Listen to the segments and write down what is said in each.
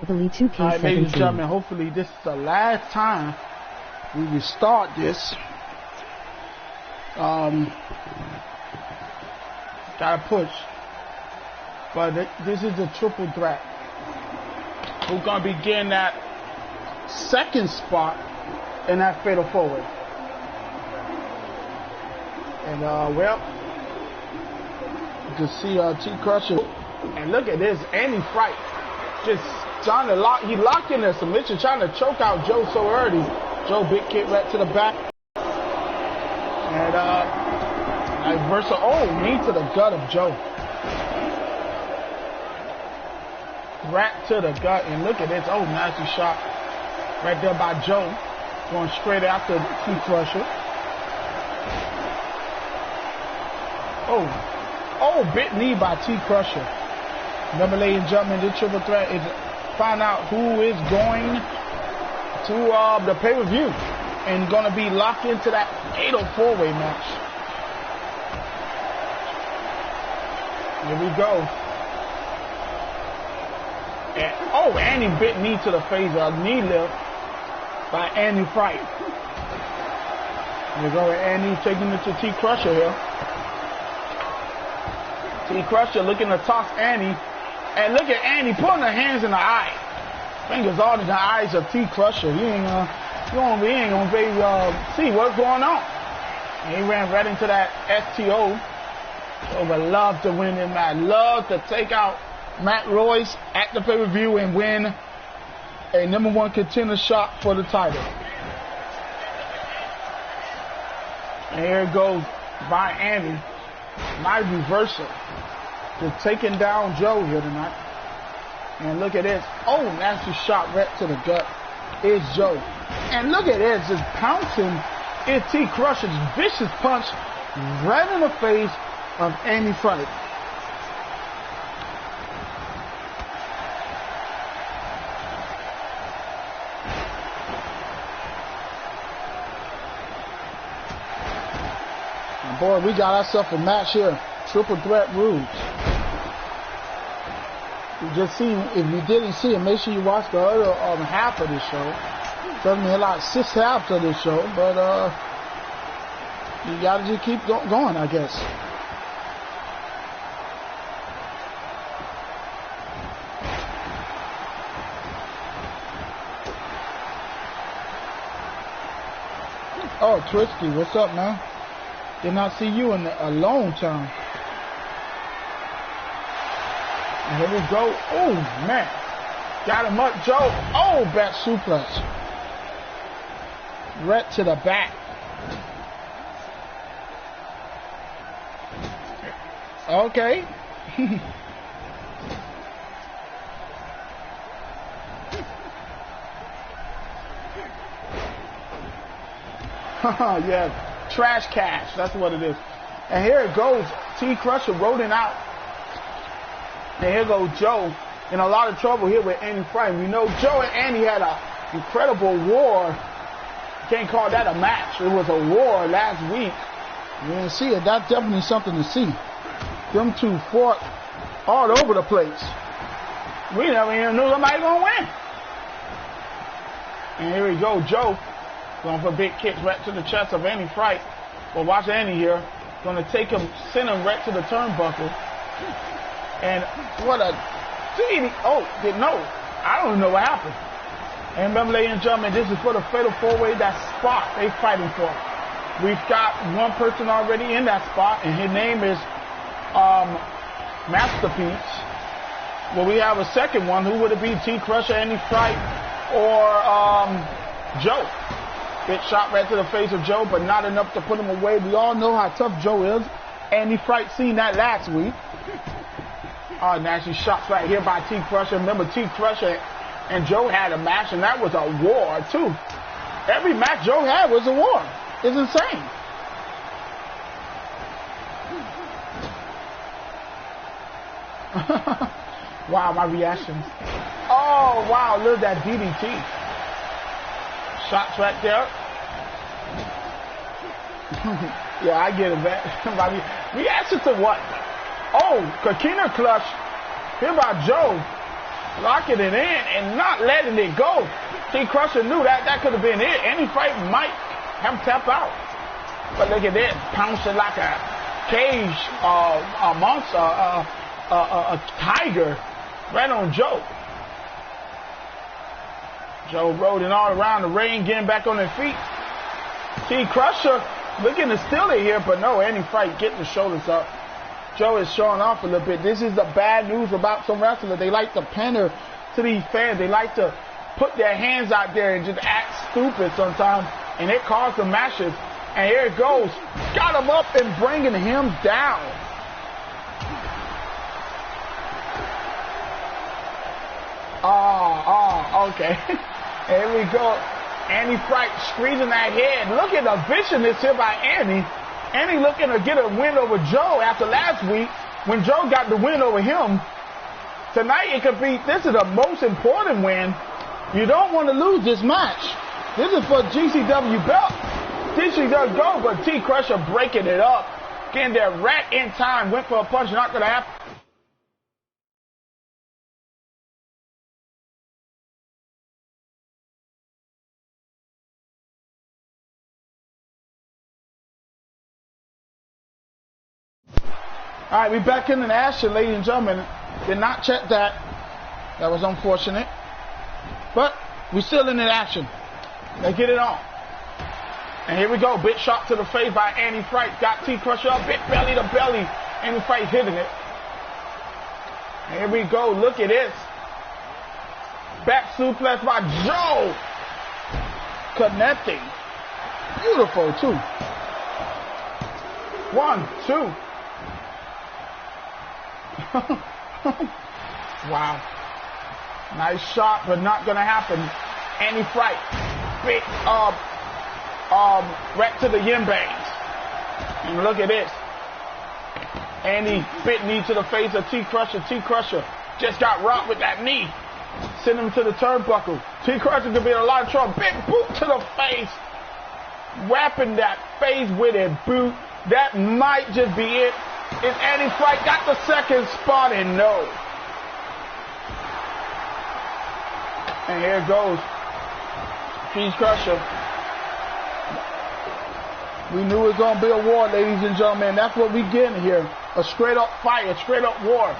with Elite 2K17. All right, ladies and gentlemen, hopefully this is the last time we restart this. Gotta push. But this is a triple threat. We're gonna be getting that second spot in that fatal forward. And well, you can see T Crusher. And look at this, Andy Fright just trying to he locked in a submission, trying to choke out Joe so early. Joe big kick right to the back. And nice versa. Oh, knee to the gut of Joe. Right to the gut, and look at this. Oh, nasty shot right there by Joe, going straight after T Crusher. Oh, bit knee by T Crusher. Remember, ladies and gentlemen, this triple threat is find out who is going to the pay-per-view and going to be locked into that fatal four-way match. Here we go. And, oh, Andy bit knee to the face, knee lift by Andy Fright. Here we go, Andy taking it to T Crusher here. T Crusher looking to toss Andy. And look at Andy putting her hands in the eye. Fingers all in the eyes of T Crusher. He ain't gonna see what's going on. And he ran right into that STO. So would love to win him. I'd love to take out Matt Royce at the pay-per-view and win a #1 contender shot for the title. And here it goes by Andy. Nice reversal. Just taking down Joe here tonight. And look at this. Oh, nasty shot right to the gut is Joe. And look at this, just pouncing is T Crusher's vicious punch right in the face of Andy Fright. And boy, we got ourselves a match here. Triple threat rules. You just seen, if you didn't see it, make sure you watch the other half of this show. Doesn't mean a lot, 6 halves of this show, but you gotta just keep going, I guess. Oh, Twisty, what's up, man? Did not see you in a long time. And here we go. Oh, man. Got him up, Joe. Oh, back suplex. Right to the back. Okay. Yeah, trash cash. That's what it is. And here it goes. T Crusher rolling out. And here goes Joe in a lot of trouble here with Andy Fright. We know Joe and Andy had an incredible war. Can't call that a match. It was a war last week. You didn't see it. That's definitely something to see. Them two fought all over the place. We never even knew somebody was going to win. And here we go. Joe going for big kicks right to the chest of Andy Fright. But watch Andy here. Going to take him, send him right to the turnbuckle. And what a... Oh, no. I don't know what happened. And remember, ladies and gentlemen, this is for the Fatal 4-Way, that spot they fighting for. We've got one person already in that spot, and his name is Masterpiece. Well, we have a second one. Who would it be? T Crusher, Andy Fright, or Joe? Big shot right to the face of Joe, but not enough to put him away. We all know how tough Joe is. Andy Fright seen that last week. Oh, nasty shots right here by T Crusher. Remember, T Crusher and Joe had a match, and that was a war, too. Every match Joe had was a war. It's insane. Wow, my reactions. Oh, wow, look at that DDT. Shots right there. Yeah, I get it, man. Reaction to what? Oh, Coquina clutch. Here by Joe. locking it in and not letting it go. T. Crusher knew that could have been it. Any fight might have tap out. But look at this, pouncing like a cage, a monster, a tiger, right on Joe. Joe rolling all around the ring, getting back on their feet. T. Crusher looking to steal it here, but no, any fight, get the shoulders up. Joe is showing off a little bit. This is the bad news about some wrestlers. They like to pander to these fans. They like to put their hands out there and just act stupid sometimes, and it causes the matches. And here it goes. Got him up and bringing him down. Okay. Here we go. Annie Fright squeezing that head. Look at the viciousness here by Annie. Annie looking to get a win over Joe after last week when Joe got the win over him. Tonight it could be, this is the most important win. You don't want to lose this match. This is for GCW belt. GCW go, but T. Crusher breaking it up. Getting there right in time. Went for a punch, not going to happen. All right, we back in the action, ladies and gentlemen. Did not check that. That was unfortunate. But we're still in the action. Let's get it on. And here we go. Big shot to the face by Annie Fright. Got T. Crusher up. Big belly to belly. Annie Fright hitting it. And here we go. Look at this. Back suplex by Joe. Connecting. Beautiful, too. 1, 2. Wow. Nice shot, but not going to happen. Annie Fright. Big right to the yin bangs. And look at this. Annie bit knee to the face of T. Crusher. T. Crusher just got rocked with that knee. Send him to the turnbuckle. T. Crusher could be in a lot of trouble. Big boot to the face. Wrapping that face with a boot. That might just be it. Is Annie Fright got the second spot? And no. And here it goes. T. Crusher. We knew it was going to be a war, ladies and gentlemen. That's what we getting here. A straight up fight, a straight up war.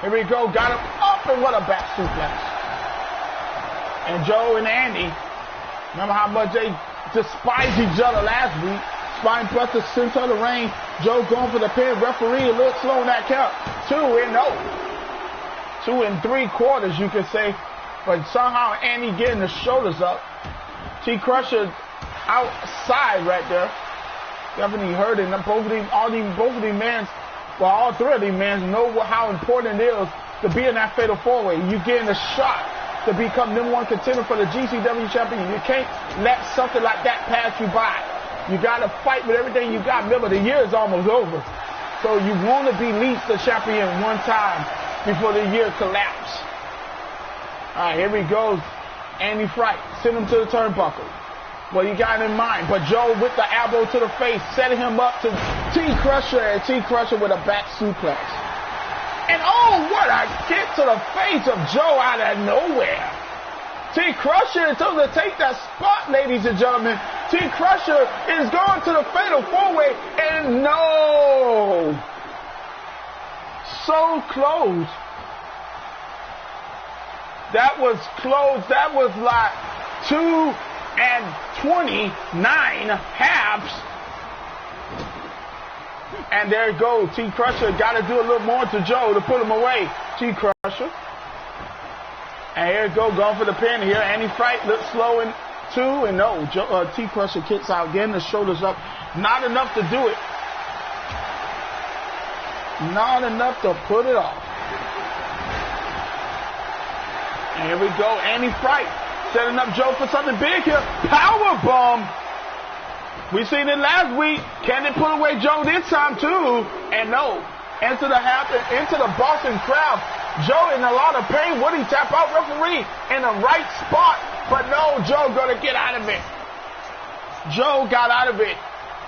Here we go. Got him up, and what a back suplex. And Joe and Andy, remember how much they despised each other last week. Spine buster center of the ring. Joe going for the pin. Referee a little slow in that count. 2 and 3/4, you could say. But somehow Andy getting the shoulders up. T. Crusher outside right there. Definitely hurt it. Both of these men, well, all three of these men know how important it is to be in that fatal four-way. You getting a shot to become #1 contender for the GCW champion. You can't let something like that pass you by. You got to fight with everything you got. Remember, the year is almost over. So you want to be at least the champion one time before the year collapses. All right, here we go. Annie Fright. Send him to the turnbuckle. What you got in mind? But Joe with the elbow to the face, setting him up to T. Crusher, and T. Crusher with a back suplex. And oh, what a kick to the face of Joe out of nowhere. T. Crusher is to take that spot, ladies and gentlemen. T. Crusher is going to the fatal four-way, and no. So close. That was close. That was like 2 and 29 halves. And there it goes. T. Crusher got to do a little more to Joe to put him away. T. Crusher. And here it goes, going for the pin here. Annie Fright looks slow in 2 and no. T. Crusher kicks out, getting the shoulders up. Not enough to do it. Not enough to put it off. And here we go, Annie Fright setting up Joe for something big here. Power bomb. We seen it last week. Can they put away Joe this time too? And no. Into the Boston crowd. Joe in a lot of pain. Would he tap out? Referee in the right spot. But no, Joe gonna get out of it. Joe got out of it.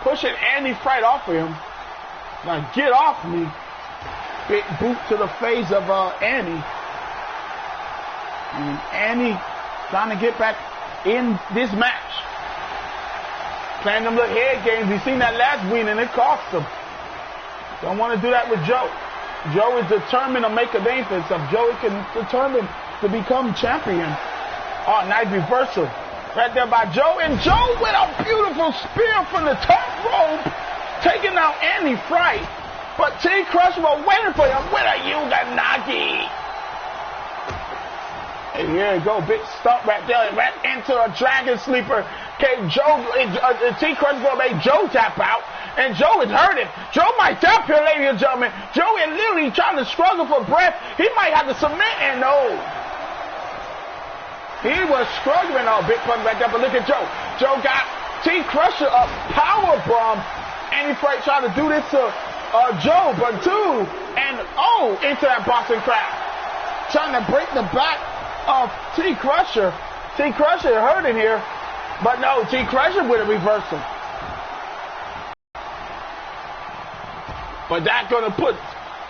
Pushing Annie Fright off of him. Now get off me. Big boot to the face of Annie. And Andy trying to get back in this match. Playing them little head games. He's seen that last win and it cost him. Don't want to do that with Joe. Joe is determined to make a name for himself. Joe is determined to become champion. Oh, nice reversal. Right there by Joe. And Joe with a beautiful spear from the top rope. Taking out Andy Fright. But T Crusher was waiting for him with a Uganagi. And here you go. Big stomp right there. Right into a Dragon Sleeper. Okay, Joe, T Crusher going to make Joe tap out. And Joe is hurting. Joe might tap here, ladies and gentlemen. Joe is literally trying to struggle for breath. He might have to submit, and no. He was struggling. Oh, big pun right there, but look at Joe. Joe got T Crusher a power bomb. Andy Fright trying to do this to Joe, but two, and into that boxing crowd. Trying to break the back of T Crusher. T Crusher hurting here, but no, T Crusher with a reversal. But that's going to put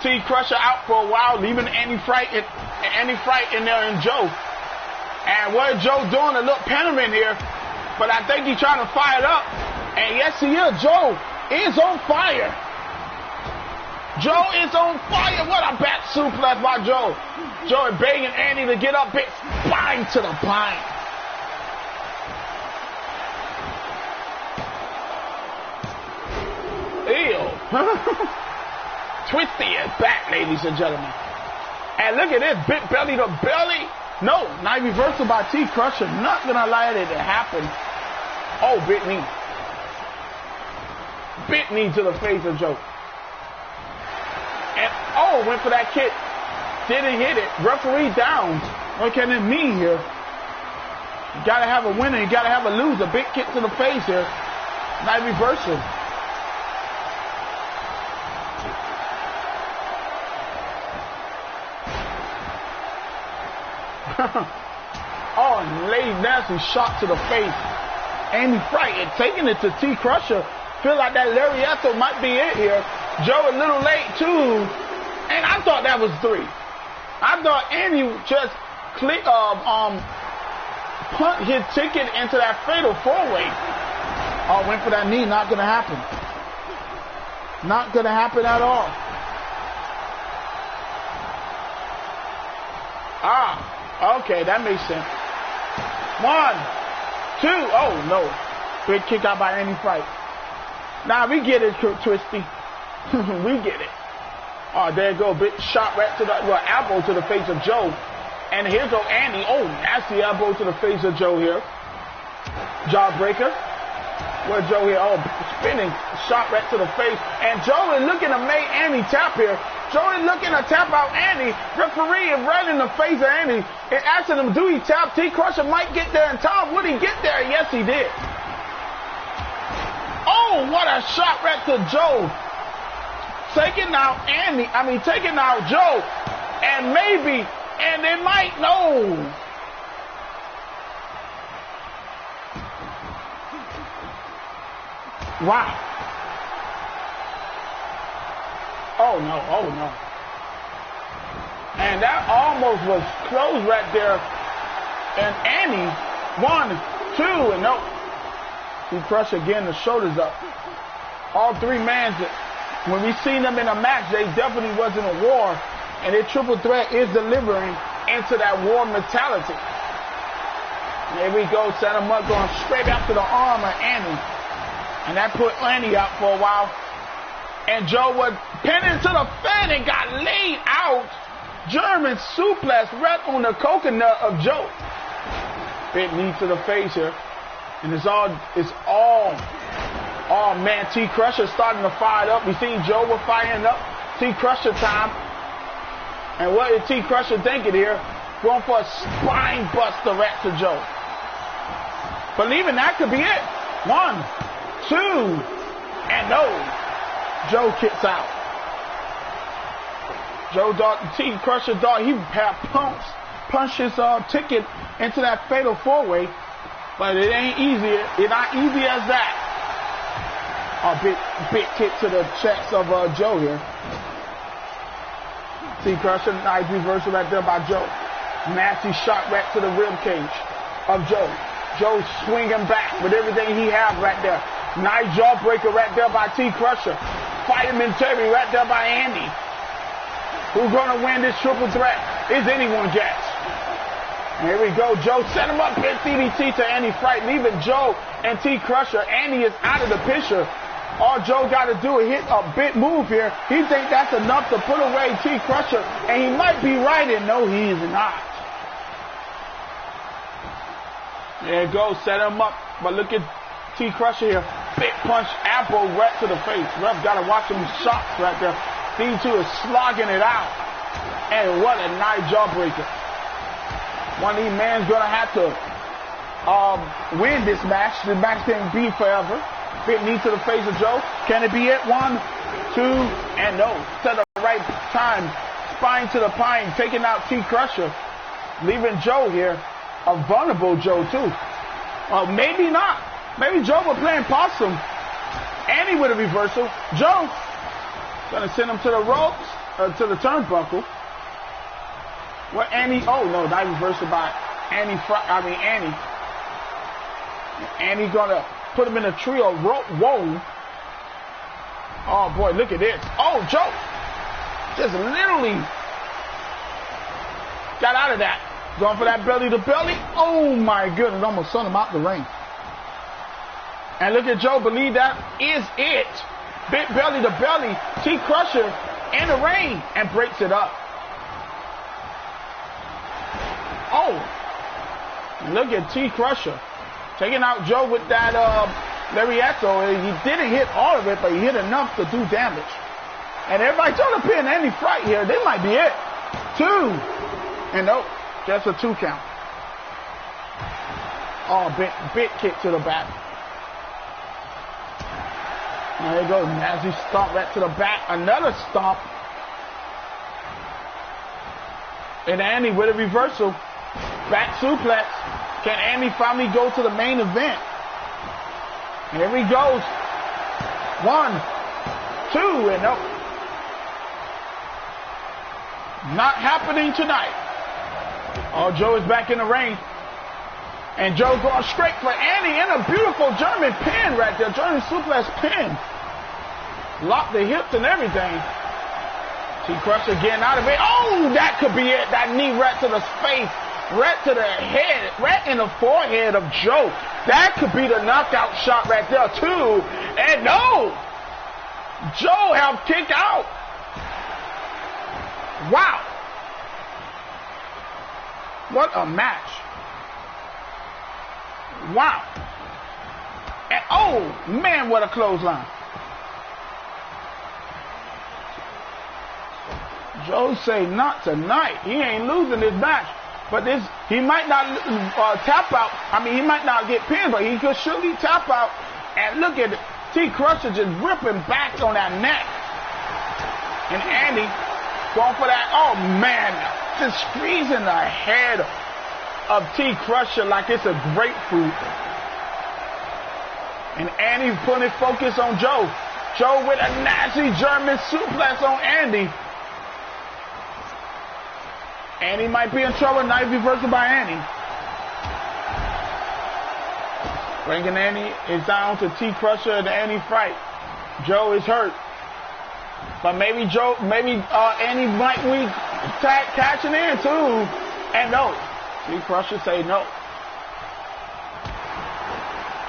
T Crusher out for a while, leaving Andy Fright in there and Joe. And what is Joe doing? A little pentagon here. But I think he's trying to fire it up. And yes, he is. Joe is on fire. Joe is on fire. What a back suplex by Joe. Joe is begging Andy to get up. Big spine to the spine. Ew. Twisty is back, ladies and gentlemen. And look at this, big belly to belly. No, not reversal by T Crusher. Not gonna allow it to happen. Oh, big knee. Big knee to the face of Joe. And went for that kick. Didn't hit it. Referee down. Look at the knee here. You gotta have a winner. You gotta have a loser. Big kick to the face here. Not reversal. And laid nasty shot to the face. Andy Fright and taking it to T Crusher. Feel like that Lariato might be it here. Joe a little late too. And I thought that was 3. I thought Andy just punt his ticket into that fatal 4-way. Went for that knee. Not gonna happen. Not gonna happen at all. Okay, that makes sense. 1, 2. Oh, no. Big kick out by Andy Fright. Nah, we get it, Twisty. We get it. There you go. Big shot right to the, elbow to the face of Joe. And here go Andy. Nasty elbow to the face of Joe here. Jawbreaker. Where's Joe here? Spinning shot right to the face. And Joe is looking to make Andy tap here. Joe is looking to tap out Andy. Referee is right in the face of Andy and asking him, do he tap? T Crusher might get there in time. Would he get there? Yes, he did. What a shot right to Joe. Taking out Joe. And they might know. Wow. Oh no. And that almost was close right there. And Andy, 1, 2, and no. He crushed again, the shoulders up. All 3 men, when we seen them in a match, they definitely wasn't a war. And their triple threat is delivering into that war mentality. There we go, Santa Mutt going straight after the arm of Andy. And that put Andy out for a while. And Joe was pinned into the fan and got laid out. German suplex right on the coconut of Joe. Big knee to the face here. And it's all man, T Crusher starting to fire up. We seen Joe was firing up. T Crusher time. And what is T Crusher thinking here? Going for a spine buster right to Joe. Believing that could be it. 1, 2, and no. Joe kicks out. Joe thought T Crusher thought he had punched his ticket into that fatal 4-way, but it ain't easy. It's not easy as that. Big kick to the chest of Joe here. T Crusher, nice reversal right there by Joe. Nasty shot right to the rib cage of Joe. Joe swinging back with everything he has right there. Nice jawbreaker right there by T Crusher. Fireman Terry right there by Andy. Who's going to win this triple threat? Is anyone guess? Here we go. Joe set him up. Big DDT to Andy Fright. Leaving Joe and T Crusher. Andy is out of the picture. All Joe got to do is hit a big move here. He thinks that's enough to put away T Crusher. And he might be right, and no, he is not. There it goes. Set him up. But look at T Crusher here. Big punch, elbow right to the face. Ref got to watch them shots right there. These two is slogging it out. And what a nice jawbreaker. One of these men's going to have to win this match. The match can't be forever. Big knee to the face of Joe. Can it be it? 1, 2, and no. To the right time. Spine to the pine. Taking out T Crusher. Leaving Joe here. A vulnerable Joe too. Maybe not. Maybe Joe was playing possum. Andy with a reversal. Joe gonna send him to the ropes, to the turnbuckle. What Andy? Oh no, that reversal by Andy. Andy. Andy gonna put him in a trio rope. Whoa. Oh boy, look at this. Oh, Joe just literally got out of that. Going for that belly to belly. Oh my goodness, almost sent him out the ring. And look at Joe, believe that is it. Big belly to belly. T Crusher in the ring and breaks it up. Oh, look at T Crusher taking out Joe with that lariato. He didn't hit all of it, but he hit enough to do damage. And everybody trying to pin Andy Fright here. This might be it. 2. And nope, just a 2 count. Oh, big kick to the back. There you go. Nasty stomp right to the back. Another stomp. And Andy with a reversal. Back suplex. Can Andy finally go to the main event? Here he goes. 1, 2, and nope. Not happening tonight. Oh, Joe is back in the ring. And Joe going straight for Andy in a beautiful German pin right there. German suplex pin. Lock the hips and everything. T Crusher getting out of it. Oh, that could be it. That knee right to the face. Right to the head. Right in the forehead of Joe. That could be the knockout shot right there too. And no. Joe have kicked out. Wow. What a match. Wow. And oh, man, what a clothesline. Joe say not tonight. He ain't losing this match. But this, he might not tap out. I mean, he might not get pinned, but he could surely tap out. And look at it. T Crusher just ripping back on that neck. And Andy going for that. Oh, man. Just squeezing the head of T Crusher like it's a grapefruit. And Andy's putting focus on Joe. Joe with a nasty German suplex on Andy. Andy might be in trouble. Knife reversal by Andy. Bringing Andy is down to T Crusher and Andy Fright. Joe is hurt. But maybe Andy might be catching in too. And no. T Crusher say no.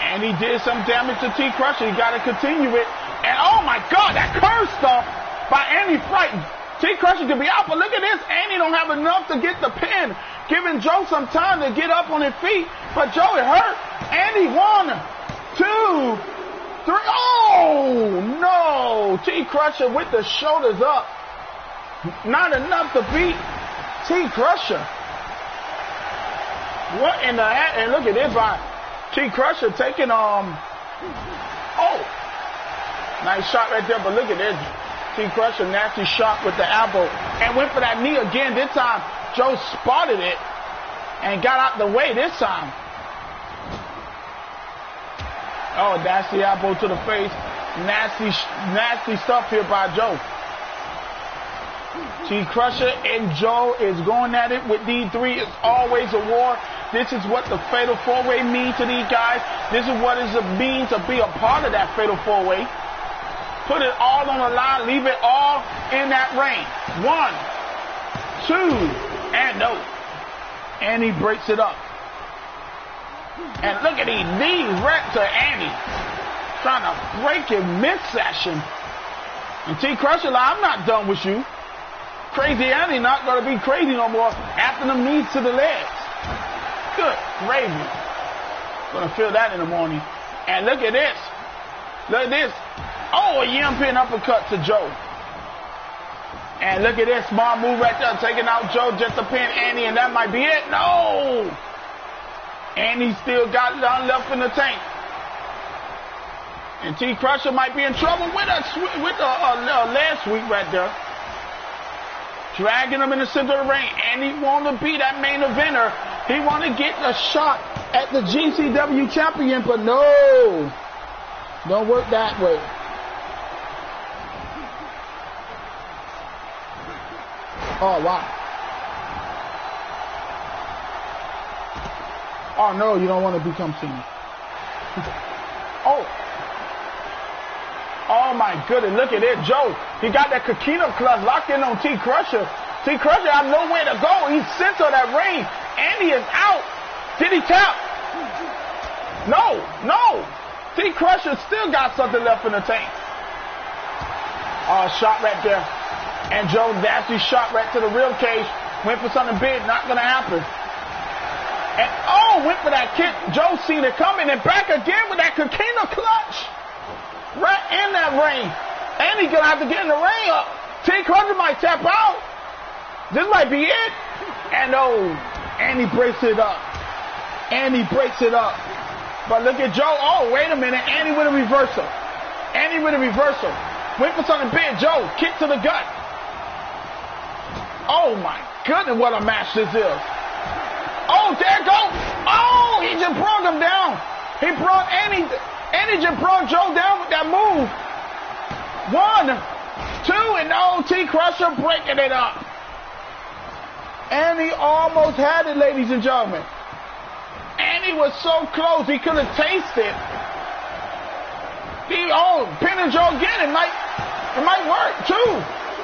And he did some damage to T Crusher. He got to continue it. And oh my God, that curve stomp by Andy Fright. T Crusher could be out, but look at this. Andy don't have enough to get the pin. Giving Joe some time to get up on his feet. But Joe is hurt. Andy 1, 2, 3. Oh no. T Crusher with the shoulders up. Not enough to beat T Crusher. What in the heck? And look at this by T Crusher taking oh, nice shot right there, but look at this. T Crusher nasty shot with the elbow and went for that knee again. This time Joe spotted it and got out the way this time. Oh, nasty elbow to the face. Nasty stuff here by Joe. T Crusher and Joe is going at it with D3. It's always a war. This is what the Fatal 4-Way means to these guys. This is what it means to be a part of that Fatal 4-Way. Put it all on the line. Leave it all in that ring. 1, 2, and no. And he breaks it up. And look at these knees right to Andy. Trying to break it mid-session. And T Crusher, like, I'm not done with you. Crazy Andy not going to be crazy no more after them knees to the legs. Good gravy. Going to feel that in the morning. And look at this. Look at this. Oh, a yam pin uppercut to Joe. And look at this small move right there. Taking out Joe just to pin Andy, and that might be it. No. Andy still got it on left in the tank. And T Crusher might be in trouble with a leg sweep right there. Dragging him in the center of the ring. And he want to be that main eventer. He want to get a shot at the GCW champion, but no. Don't work that way. Oh, wow. Oh, no, you don't want to become senior. Oh. Oh, my goodness. Look at it. Joe, he got that Kikino clutch locked in on T Crusher. T Crusher has nowhere to go. He's center of that ring. Andy is out. Did he tap? No, no. T Crusher still got something left in the tank. Oh, shot right there. And Joe nasty shot right to the rib cage. Went for something big. Not going to happen. And oh, went for that kick. Joe seen it coming and back again with that Kikino clutch. Right in that ring. And he's going to have to get in the ring up. T Crusher might tap out. This might be it. And oh, and he breaks it up. And he breaks it up. But look at Joe. Oh, wait a minute. Andy with a reversal. Andy with a reversal. Went for something big. Joe, kick to the gut. Oh, my goodness, what a match this is. Oh, there it goes. Oh, he just brought him down. He brought Andy just brought Joe down with that move. 1, 2, and oh, T Crusher breaking it up. And he almost had it, ladies and gentlemen. And he was so close, he could have tasted. Pinning Joe again, it might work too.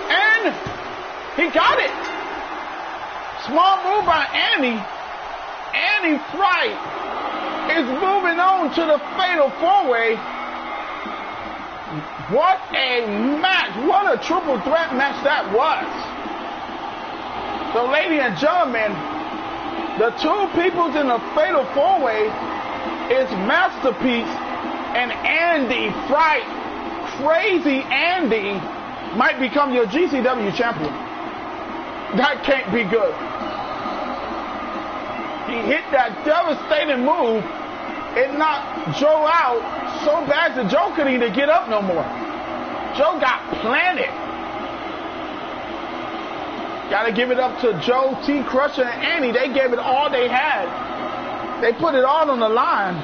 And he got it. Small move by Andy. Andy Fright is moving on to the Fatal 4-Way. What a match. What a triple threat match that was. So, ladies and gentlemen, the two peoples in the Fatal 4-Way is Masterpiece and Andy Fright. Crazy Andy might become your GCW champion. That can't be good. He hit that devastating move. It knocked Joe out so bad that Joe couldn't even get up no more. Joe got planted. Got to give it up to Joe, T Crusher, and Andy. They gave it all they had. They put it all on the line.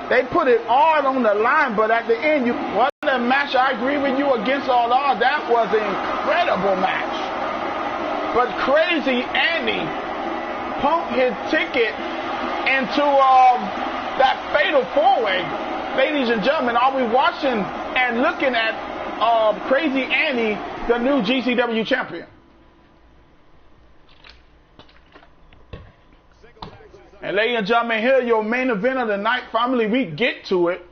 They put it all on the line, but at the end, what a match. I agree with you against all odds. That was an incredible match. But Crazy Andy pumped his ticket into that Fatal 4-Way. Ladies and gentlemen, are we watching and looking at Crazy Andy, the new GCW champion? And ladies and gentlemen, here your main event of the night. Finally, we get to it.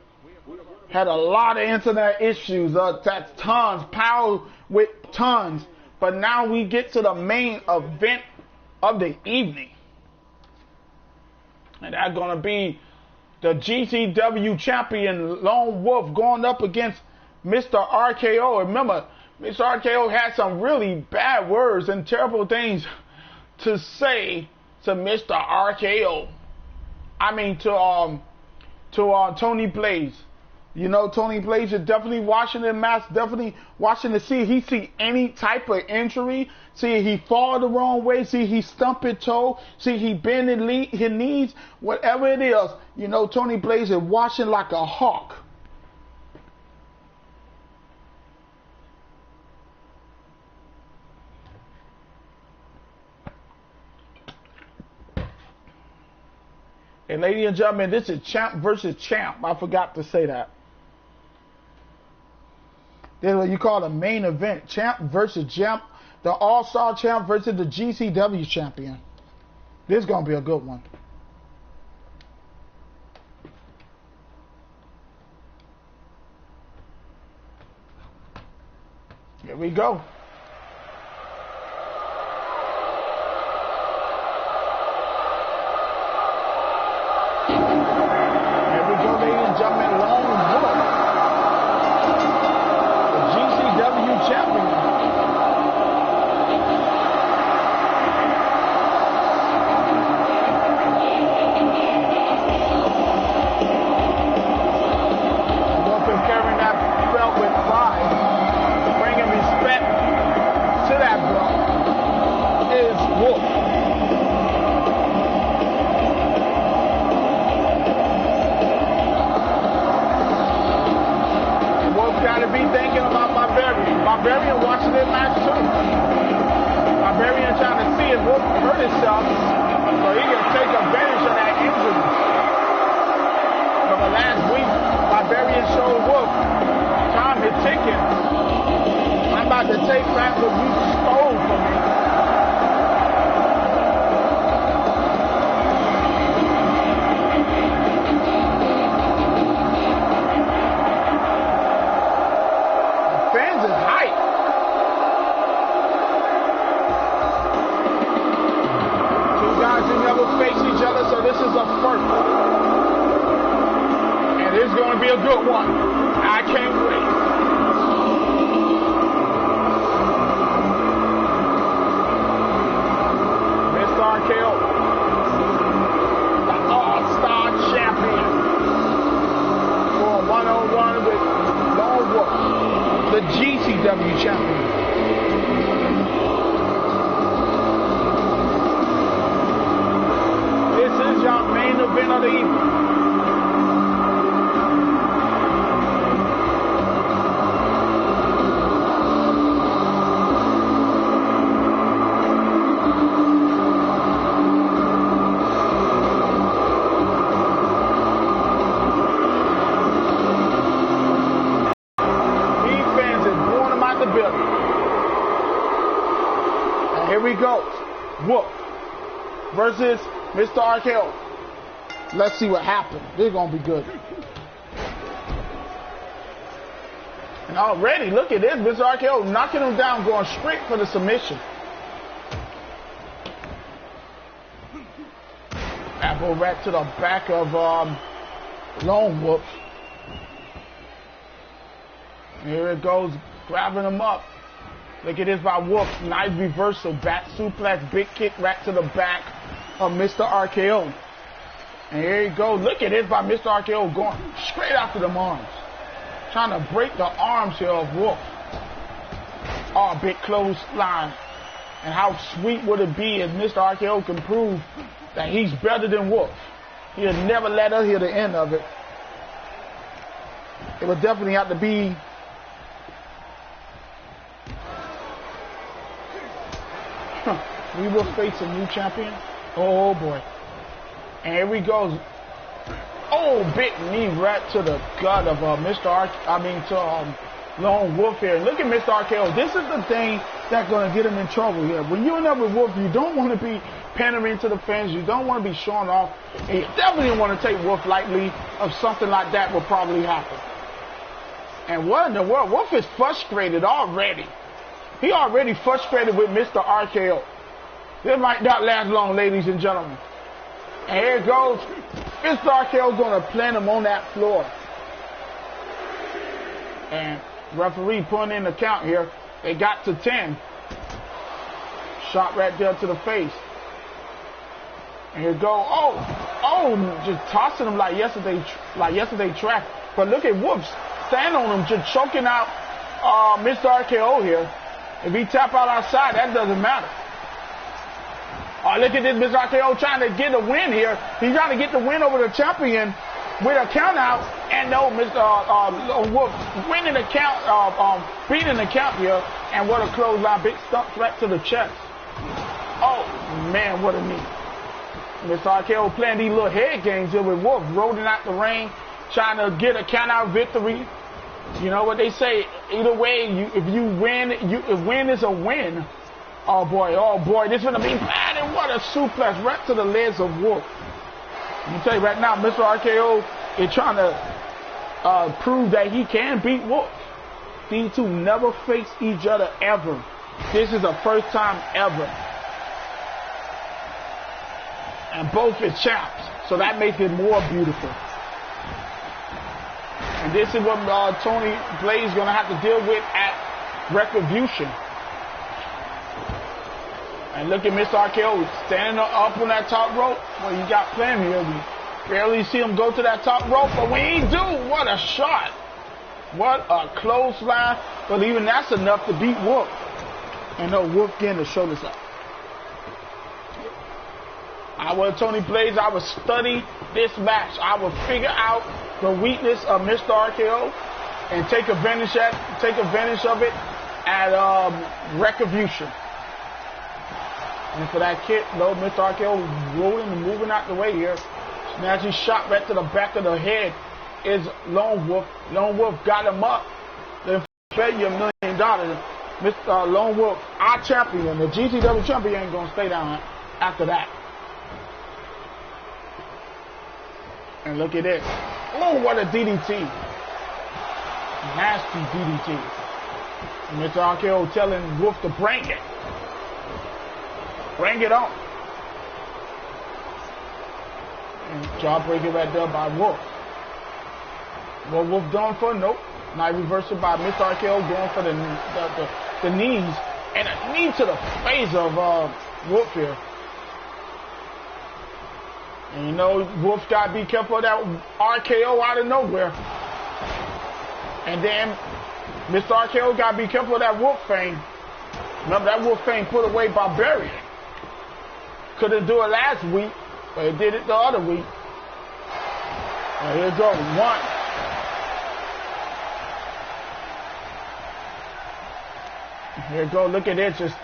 Had a lot of internet issues. That's tons, power with tons. But now we get to the main event of the evening. And that's going to be the GCW champion Lone Wolf going up against Mr. RKO. Remember, Mr. RKO had some really bad words and terrible things to say to Mr. RKO. I mean, to Tony Blaze. You know, Tony Blaze is definitely watching the match, definitely watching to see if he see any type of injury, see if he fall the wrong way, see if he stump his toe, see if he bend his knees, whatever it is. You know, Tony Blaze is watching like a hawk. And ladies and gentlemen, this is champ versus champ. I forgot to say that. This is what you call a main event. Champ versus champ. The All-Star champ versus the GCW champion. This is going to be a good one. Here we go. Here we go, ladies and gentlemen. Lone Wolf, the GCW champion. Wolf is carrying that belt with pride, bringing respect to that belt. Is Wolf. Got to be thinking about Barbarian. Barbarian watching this match too. Barbarian trying to see if Wolf hurt himself so he can take advantage of that injury. From the last week, Barbarian showed Wolf time is ticking. I'm about to take back what you stole from me. So this is a first. And it's going to be a good one. I can't wait. Mr. RKO, the All-Star champion, for a one-on-one with Lone Wolf, the GCW champion. This is your main event of the evening. These fans is blowing them out the building. And here we go. Wolf versus Mr. RKO. Let's see what happens. This is going to be good. And already, look at this. Mr. RKO knocking him down, going straight for the submission. Apple right to the back of Lone Wolf. Here it goes, grabbing him up. Look at this by Wolf. Nice reversal. Back suplex, big kick right to the back of Mr. RKO. And here you go. Look at this by Mr. RKO going straight after them arms. Trying to break the arms here of Wolf. Oh, big clothesline. And how sweet would it be if Mr. RKO can prove that he's better than Wolf? He'll never let us hear the end of it. It would definitely have to be we will face a new champion. Oh boy. And here we go. Oh, big knee right to the gut of Lone Wolf here. Look at Mr. RKO. This is the thing that's going to get him in trouble here. When you're in there with Wolf, you don't want to be pandering to the fans. You don't want to be showing off. And you definitely want to take Wolf lightly of something like that will probably happen. And what in the world? Wolf is frustrated already. He already frustrated with Mr. RKO. This might not last long, ladies and gentlemen. And here it goes. Mr. RKO going to plant him on that floor. And referee putting in the count here. They got to 10. Shot right there to the face. And here go. Oh, just tossing him like yesterday track. But look at Wolf stand on him, just choking out Mr. RKO here. If he tap out outside, that doesn't matter. Oh, look at this, Mr. RKO trying to get a win here. He's trying to get the win over the champion with a count out. And no, Mr. Wolf winning the count, beating the count here. And what a clothesline, big stump right to the chest. Oh, man, what a knee. Mr. RKO playing these little head games here with Wolf, rolling out the ring, trying to get a count-out victory. You know what they say, either way, if you win, if win is a win. Oh boy, this is going to be bad, and what a suplex right to the legs of Wolf. Let me tell you right now, Mr. RKO is trying to prove that he can beat Wolf. These two never faced each other ever. This is the first time ever. And both is champs, so that makes it more beautiful. And this is what Tony Blaze is going to have to deal with at Retribution. And look at Mr. RKO standing up on that top rope. Well, he got planned here. We barely see him go to that top rope, but when he do, what a shot. What a clothesline. But even that's enough to beat Wolf. And no, Wolf getting the shoulders up. I was Tony Blaze. I would study this match. I would figure out the weakness of Mr. RKO and take advantage of it at Retribution. And for that kick, though, Mr. RKO rolling and moving out the way here. Snatching shot right to the back of the head is Lone Wolf. Lone Wolf got him up. Then fed you $1 million. Mr. Lone Wolf, our champion, the GCW champion, ain't gonna stay down after that. And look at this. Oh, what a DDT. Nasty DDT. And Mr. RKO telling Wolf to bring it. Bring it on. And jawbreaker right there by Wolf. What Wolf doing for? Nope. Now reversal by Mr. RKO going for the knees. And a knee to the face of Wolf here. And you know, Wolf got to be careful of that RKO out of nowhere. And then Mr. RKO got to be careful of that Wolf Fang. Remember that Wolf Fang put away Barbarian. Couldn't do it last week, but it did it the other week. And here it goes. One. Here it goes. Look at this. Just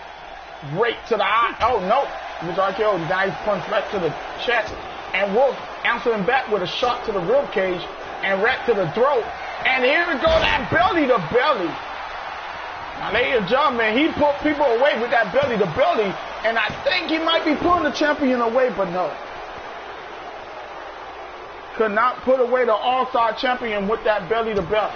right to the eye. Oh, no. Mr. RKO, nice punch right to the chest. And Wolf answering back with a shot to the rib cage and right to the throat. And here we go, that belly to belly. Now, ladies and gentlemen, he put people away with that belly to belly. And I think he might be pulling the champion away, but no. Could not put away the All-Star champion with that belly to belly.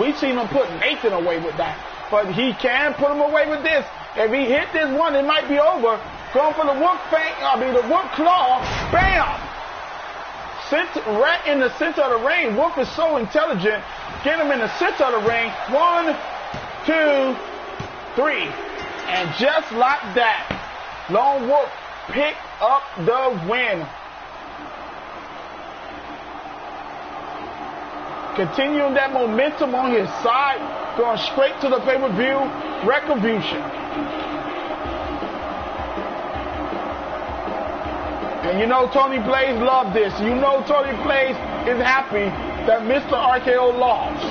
We've seen him put Nathan away with that. But he can put him away with this. If he hit this one, it might be over. Going for the Wolf Fang, the Wolf Claw. Bam! Right in the center of the ring. Wolf is so intelligent. Get him in the center of the ring. 1, 2, 3. And just like that, Lone Wolf picked up the win. Continuing that momentum on his side, going straight to the pay-per-view, Retribution. And you know Tony Blaze loved this. You know Tony Blaze is happy that Mr. RKO lost.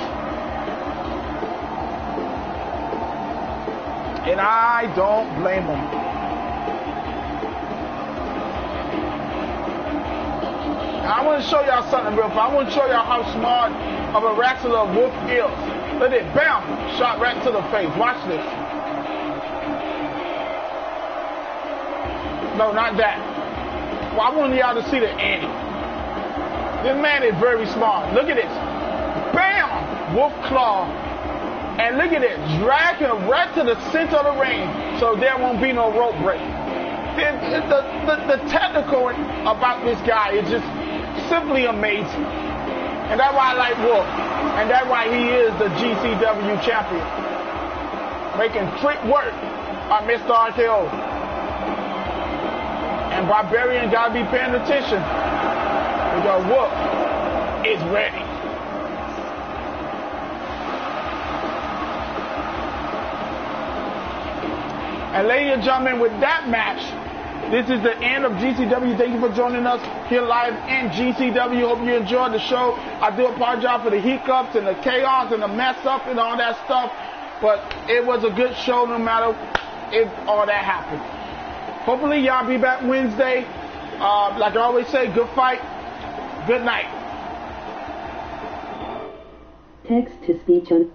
And I don't blame him. I want to show y'all something real quick. I want to show y'all how smart of a wrestler Wolf is. Look at it. Bam! Shot right to the face. Watch this. No, not that. Well, I want y'all to see the Annie. This man is very smart. Look at this. Bam! Wolf claw. And look at it. Drag him right to the center of the ring so there won't be no rope break. The technical about this guy is just simply amazing. And that's why I like Wolf. And that's why he is the GCW champion. Making quick work by Mr. RKO. And Barbarian gotta be paying attention. Because Wolf is ready. And ladies and gentlemen, with that match, this is the end of GCW. Thank you for joining us here live in GCW. Hope you enjoyed the show. I do apologize for the hiccups and the chaos and the mess up and all that stuff. But it was a good show no matter if all that happened. Hopefully y'all be back Wednesday. Like I always say, good fight, good night. Text to speech on